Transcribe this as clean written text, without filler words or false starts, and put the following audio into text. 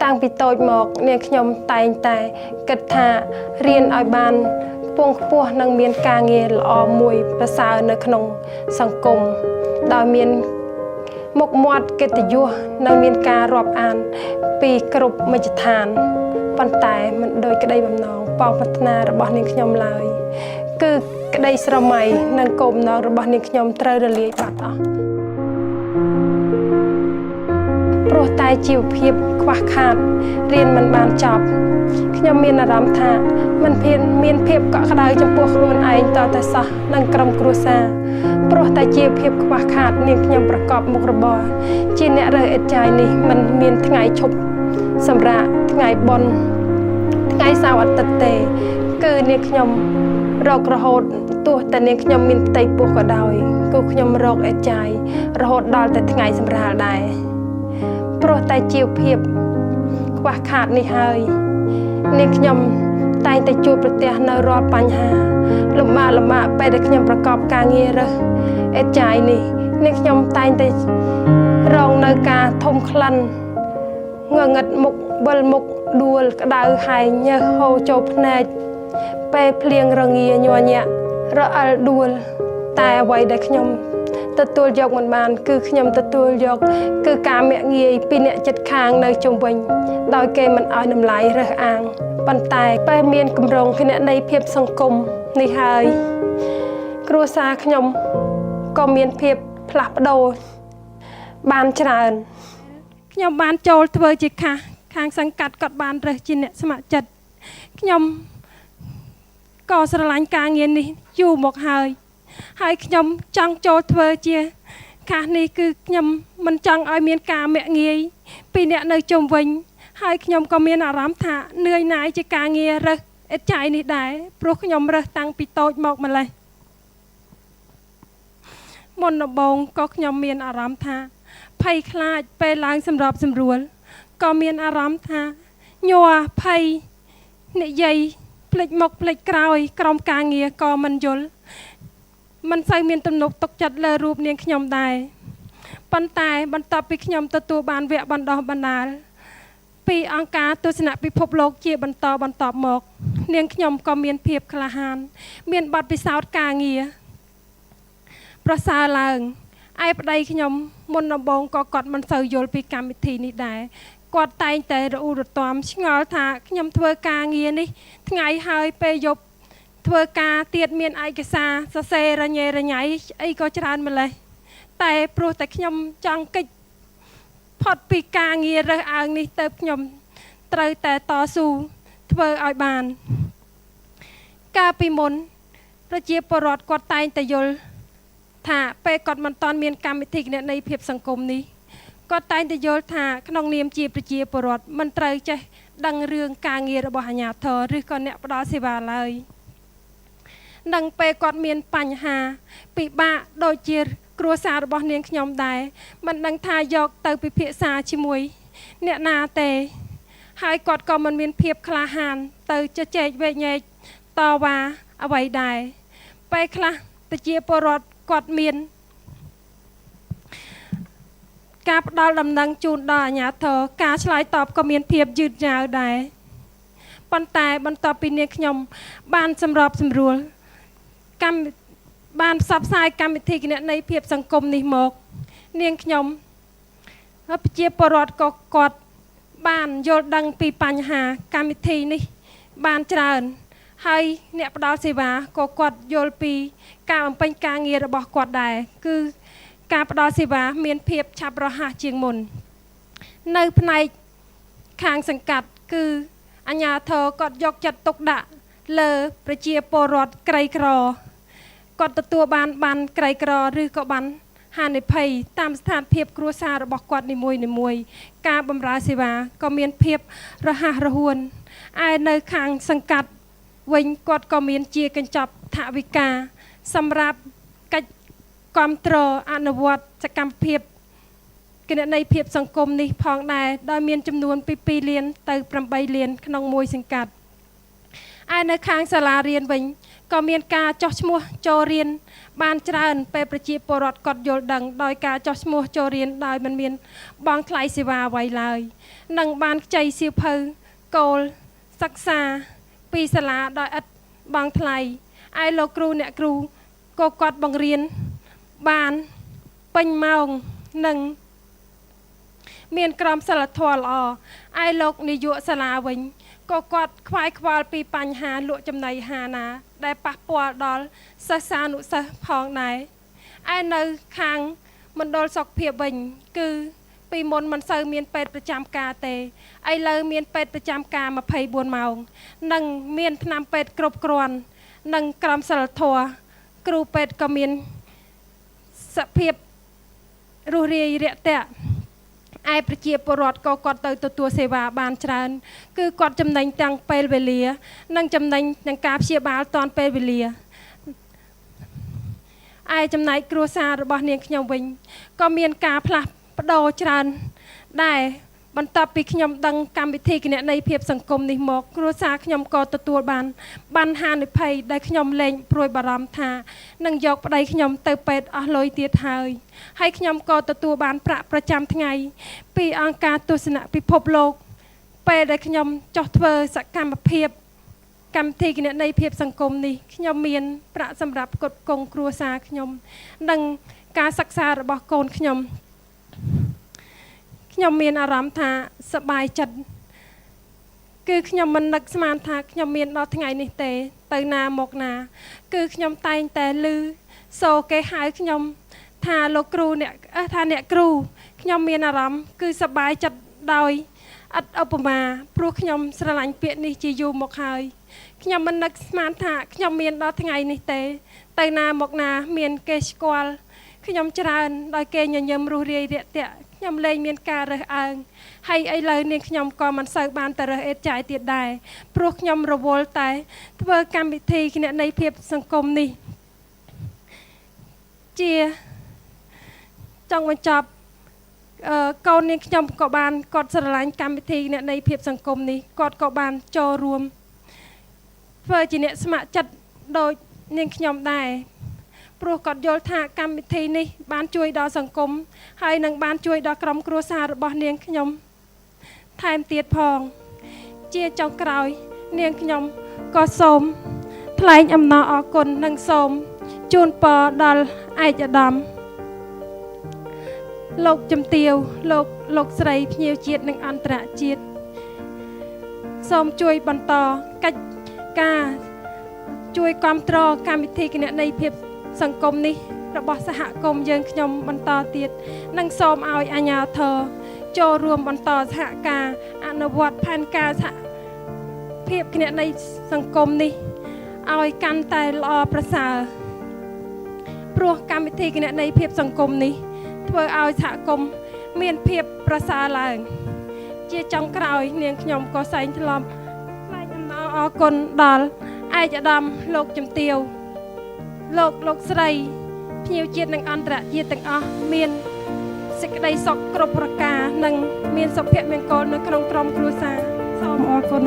តាំងពីតូចមកនាងខ្ញុំតែងតែគិតថារៀនឲ្យបានខ្ពង់ខ្ពស់និងមានការងារល្អមួយប្រសើរនៅក្នុងសង្គមដោយមានមុខមាត់កិត្តិយសនិងមានការរាប់អានពីគ្រប់មជ្ឈដ្ឋានប៉ុន្តែមិនដោយក្តីបំណងបងប្រាថ្នារបស់នាងខ្ញុំឡើយគឺក្តីស្រមៃនិងគោលបំណងរបស់នាងខ្ញុំត្រូវរលាយបាត់អស់ព្រោះតែជីវភាពខ្វះខាតរៀនមិនបានចប់ខ្ញុំមានអារម្មណ៍ថាមិនមានភាពកក់ក្ដៅចំពោះខ្លួនឯងតតែសោះនិងក្រុមគ្រួសារព្រោះតែជីវភាពខ្វះខាតនាងខ្ញុំប្រកបមុខរបរជាអ្នករើសអេតចាយនេះមិនមានថ្ងៃឈប់សម្រាកថ្ងៃបុណ្យថ្ងៃសៅរ៍អាទិត្យទេគឺនាងខ្ញុំរករហូតទោះតែនាងខ្ញុំមានផ្ទៃពោះក៏ដោយគឺខ្ញុំរកអេតចាយរហូតដល់តែថ្ងៃសម្រាលដែរព្រោះតែជីវភាពខ្វះខាតនេះហើយនាងខ្ញុំតែងតែជួបប្រទះនៅរាល់បញ្ហាលំបាកពេលដែលខ្ញុំប្រកបការងាររើសអេតចាយនេះនាងខ្ញុំតែងតែរងនៅការធំក្លិនងងឹតមុខវិលមុខដួលក្តៅហើយញើសហូរចូលភ្នែកពេលភ្លៀងរងាញ័រញាក់រអិលដួលតែអ្វីដែលខ្ញុំទទួលយកមិនបានគឺខ្ញុំទទួលយកគឺការមាក់ងាយពីអ្នកចិត្តខាងនៅជុំវិញដោយគេមិនឲ្យតម្លៃរើសអើងប៉ុន្តែពេលមានគម្រោងគណនេយ្យភាពសង្គមនេះហើយគ្រួសារខ្ញុំក៏មានភាពផ្លាស់ប្ដូរបានច្រើនខ្ញុំបានចូលធ្វើជាខាងសង្កាត់គាត់បានរើសជាអ្នកស្ម័គ្រចិត្តខ្ញុំក៏ស្រឡាញ់ការងារនេះយូរមកហើយខ្ញុំចង់ចូលធ្វើជាខាសនេះគឺខ្ញុំមិនចង់ឲ្យមានការមាក់ងាយពីអ្នកនៅជុំវិញហើយខ្ញុំក៏មានអារម្មណ៍ថានឿយណាយជាការងាររើសអេតចាយនេះដែរព្រោះខ្ញុំរើសតាំងពីតូចមកម្លេះមុនដំបូងក៏ខ្ញុំមានអារម្មណ៍ថាភ័យខ្លាចពេលឡើងសម្របសម្រួលក៏មានអារម្មណ៍ថាញ័រភ័យនិយាយភ្លេចមុខភ្លេចក្រោយក្រុមការងារក៏មិនយល់មិនសូវមានទំនុកទុកចិត្តលើរូបនាងខ្ញុំដែរប៉ុន្តែបន្ទាប់ពីខ្ញុំទទួលបានវគ្គបណ្ដុះបណ្ដាលពីអង្គការទស្សនពិភពលោកជាបន្តមកនាងខ្ញុំក៏មានភាពក្លាហានមានបទពិសោធន៍ការងារប្រសើរឡើងឯប្តីខ្ញុំមុនដំបូងក៏គាត់មិនសូវយល់ពីកម្មវិធីនេះដែរគាត់តែងតែរអ៊ូរទាំឆ្ងល់ថាខ្ញុំធ្វើការងារនេះថ្ងៃហើយពេលយប់ធ្វើការទៀតមានឯកសារសរសេររញ៉េរញ៉ៃអីក៏ច្រើនម្លេះតែព្រោះតែខ្ញុំចង់កិច្ចផុតពីការងាររើសអើងនេះទៅខ្ញុំត្រូវតែតស៊ូធ្វើឲ្យបានកាលពីមុនប្រជាពលរដ្ឋគាត់តែងតែយល់ថាពេលគាត់មិនទាន់មានកម្មវិធីគណនេយ្យភាពសង្គមនេះគាត់តែងតែយល់ថាក្នុងនាមជាប្រជាពលរដ្ឋមិនត្រូវចេះដឹងរឿងការងាររបស់អាជ្ញាធរឬក៏អ្នកផ្ដល់សេវាឡើយនឹងពេលគាត់មានបញ្ហាពិបាកដូចជាគ្រួសាររបស់នាងខ្ញុំដែរមិនដឹងថាយកទៅពិភាក្សាជាមួយអ្នកណាទេហើយគាត់ក៏មិនមានភាពក្លាហានទៅជជែកវែកញែកតវ៉ាអ្វីដែរពេលខ្លះប្រជាពលរដ្ឋគាត់មានការផ្ដល់ដំណឹងជូនដល់អាជ្ញាធរការឆ្លើយតបក៏មានភាពយឺតយ៉ាវដែរប៉ុន្តែបន្ទាប់ពីនាងខ្ញុំបានសម្របសម្រួលបានផ្សព្វផ្សាយកម្មវិធីគណនេយ្យភាពសង្គមនេះមកនាងខ្ញុំប្រជាពលរដ្ឋក៏គាត់បានយល់ដឹងពីបញ្ហាកម្មវិធីនេះបានច្រើនហើយអ្នកផ្ដល់សេវាក៏គាត់យល់ពីការបំពេញការងាររបស់គាត់ដែរគឺការផ្ដល់សេវាមានភាពឆាប់រហ័សជាងមុននៅផ្នែកខាងសង្កាត់គឺអាជ្ញាធរគាត់យកចិត្តទុកដាក់លើប្រជាពលរដ្ឋក្រីក្រគាត់ទទួលបានក្រីក្រឬក៏បានហានិភ័យតាមស្ថានភាពគ្រួសាររបស់គាត់នីមួយការបម្រើសេវាក៏មានភាពរហ័សរហួនឯនៅខាងសង្កាត់វិញគាត់ក៏មានជាកញ្ចប់ថវិកាសម្រាប់កិច្ចគាំទ្រអនុវត្តសកម្មភាពគណនេយ្យភាពសង្គមនេះផងដែរដោយមានចំនួនពី2លានទៅ8លានក្នុងមួយសង្កាត់ឯនៅខាងសាលារៀនវិញ ក៏មានការចោះឈ្មោះចូលរៀនបានច្រើនពេលប្រជាពលរដ្ឋគាត់យល់ដឹងដោយការចោះឈ្មោះចូលរៀនដោយមិនមានបង់ថ្លៃសេវាអ្វីឡើយនិងបានខ្ចីសៀវភៅគោលសិក្សាពីសាលាដោយឥតបង់ថ្លៃឯលោកគ្រូអ្នកគ្រូក៏គាត់បង្រៀនបានពេញម៉ោងនិងមានក្រមសីលធម៌ល្អឯលោកនាយកសាលាវិញក៏គាត់ខ្វាយខ្វល់ពីបញ្ហាលក់ចំណីអាហារណាដែលប៉ះពាល់ដល់សិស្សានុសិស្សផងដែរឯនៅខាងមណ្ឌលសុខភាពវិញគឺពីមុនមិនសូវមានពេទ្យប្រចាំការទេឥឡូវមានពេទ្យប្រចាំការ24ម៉ោងនិងមានថ្នាំពេទ្យគ្រប់គ្រាន់និងក្រមសីលធម៌គ្រូពេទ្យក៏មានសភាពរស់រាយរាក់ទាក់ឯប្រជាពលរដ្ឋក៏គាត់ទៅទទួលសេវាបានច្រើនគឺគាត់ចំណេញទាំងពេលវេលានិងចំណេញទាំងការព្យាបាលទាន់ពេលវេលាឯចំណែកគ្រួសាររបស់នាងខ្ញុំវិញក៏មានការផ្លាស់ប្ដូរច្រើនដែរបន្ទាប់ពីខ្ញុំដឹងកម្មវិធីគណនេយ្យភាពសង្គមនេះមកគ្រួសារខ្ញុំក៏ទទួលបានហានិភ័យដែលខ្ញុំលែងព្រួយបារម្ភថានឹងយកប្តីខ្ញុំទៅពេទ្យអស់លុយទៀតហើយខ្ញុំក៏ទទួលបានប្រាក់ប្រចាំថ្ងៃពីអង្គការទស្សនៈពិភពលោកពេលដែលខ្ញុំចុះធ្វើសកម្មភាពកម្មវិធីគណនេយ្យភាពសង្គមនេះខ្ញុំមានប្រាក់សម្រាប់ផ្គត់ផ្គង់គ្រួសារខ្ញុំនិងការសិក្សារបស់កូនខ្ញុំមានអារម្មណ៍ថាសប្បាយចិត្តគឺខ្ញុំមិននឹកស្មានថាខ្ញុំមានដល់ថ្ងៃនេះទេទៅណាមកណាគឺខ្ញុំតែងតែឮសូគេហៅខ្ញុំថាលោកគ្រូអ្នកគ្រូខ្ញុំមានអារម្មណ៍គឺសប្បាយចិត្តដោយឥតឧបមាព្រោះខ្ញុំស្រឡាញ់ពាក្យនេះជាយូរមកហើយខ្ញុំមិននឹកស្មានថាខ្ញុំមានដល់ថ្ងៃនេះទេទៅណាមកណាមានគេស្គាល់ខ្ញុំច្រើនដោយគេញញឹមរស់រាយរាក់ទាក់ខ្ញុំលែងមានការរើសអើងហើយឥឡូវនាងខ្ញុំក៏មិនសូវបានទៅរើសអេតចាយទៀតដែរព្រោះខ្ញុំរវល់តែធ្វើកម្មវិធីគណនេយ្យភាពសង្គមនេះជាចង់បញ្ចប់កូននាងខ្ញុំក៏បានគាត់ស្រឡាញ់កម្មវិធីគណនេយ្យភាពសង្គមនេះគាត់ក៏បានចូលរួមធ្វើជាអ្នកស្ម័គ្រចិត្តដូចនាងខ្ញុំដែរព្រោះគាត់យល់ថាកម្មវិធីនេះបានជួយដល់សង្គមហើយនឹងបានជួយដល់ក្រុមគ្រួសាររបស់នាងខ្ញុំថែមទៀតផងជាចុងក្រោយនាងខ្ញុំក៏សូមថ្លែងអំណរអគុណនិងសូមជូនពរដល់ឯកឧត្តមលោកជំទាវលោកស្រីភ្ញៀវជាតិនិងអន្តរជាតិសូមជួយបន្តកិច្ចការជួយគ្រប់គ្រងកម្មវិធីគណនេយ្យភាពសង្គមនេះរបស់សហគមន៍យើងខ្ញុំបន្តទៀតនិងសូមឲ្យអាជ្ញាធរចូលរួមបន្តសហការអនុវត្តផែនការសហភាពគណនេយ្យសង្គមនេះឲ្យកាន់តែល្អប្រសើរព្រោះកម្មវិធីគណនេយ្យភាពសង្គមនេះធ្វើឲ្យសហគមន៍មានភាពប្រសើរឡើងជាចុងក្រោយនាងខ្ញុំក៏សែងថ្លែងអំណរអគុណដល់ឯកឧត្តមលោកជំទាវលោកស្រីភ្ញៀវជាតិនិងអន្តរជាតិទាំងអស់មានសេចក្តីសុខគ្រប់ប្រការនិងមានសុភមង្គលនៅក្នុងក្រុមគ្រួសារសូមអរគុណ